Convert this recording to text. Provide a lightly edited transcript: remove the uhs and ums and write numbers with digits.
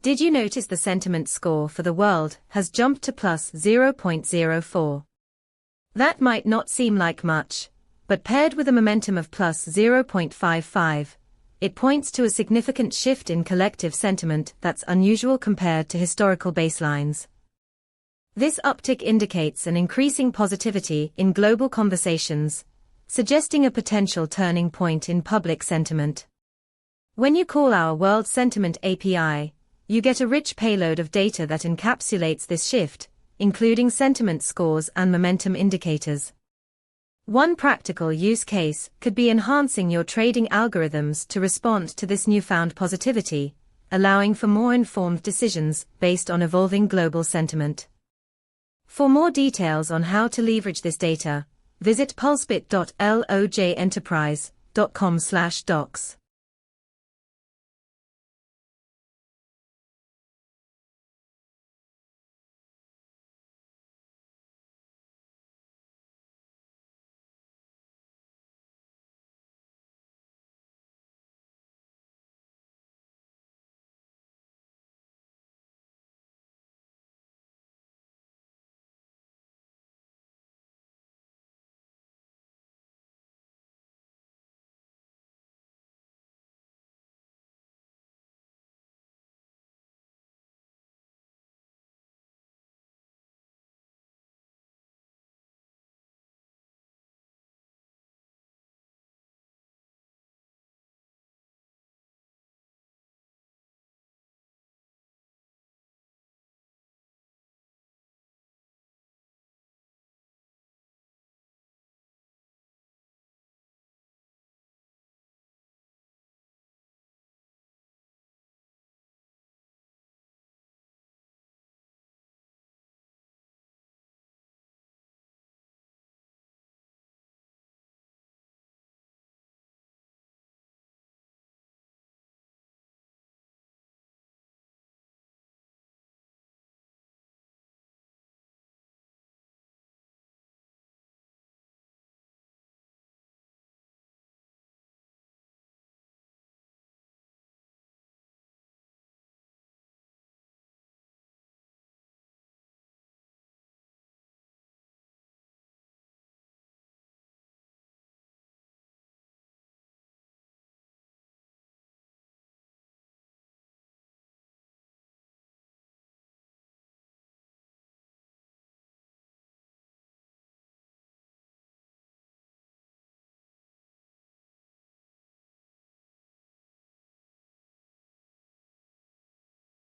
Did you notice the sentiment score for the world has jumped to plus 0.04? That might not seem like much, but paired with a momentum of plus 0.55, it points to a significant shift in collective sentiment that's unusual compared to historical baselines. This uptick indicates an increasing positivity in global conversations, suggesting a potential turning point in public sentiment. When you call our World Sentiment API, you get a rich payload of data that encapsulates this shift, including sentiment scores and momentum indicators. One practical use case could be enhancing your trading algorithms to respond to this newfound positivity, allowing for more informed decisions based on evolving global sentiment. For more details on how to leverage this data, visit pulsebit.lojenterprise.com/docs.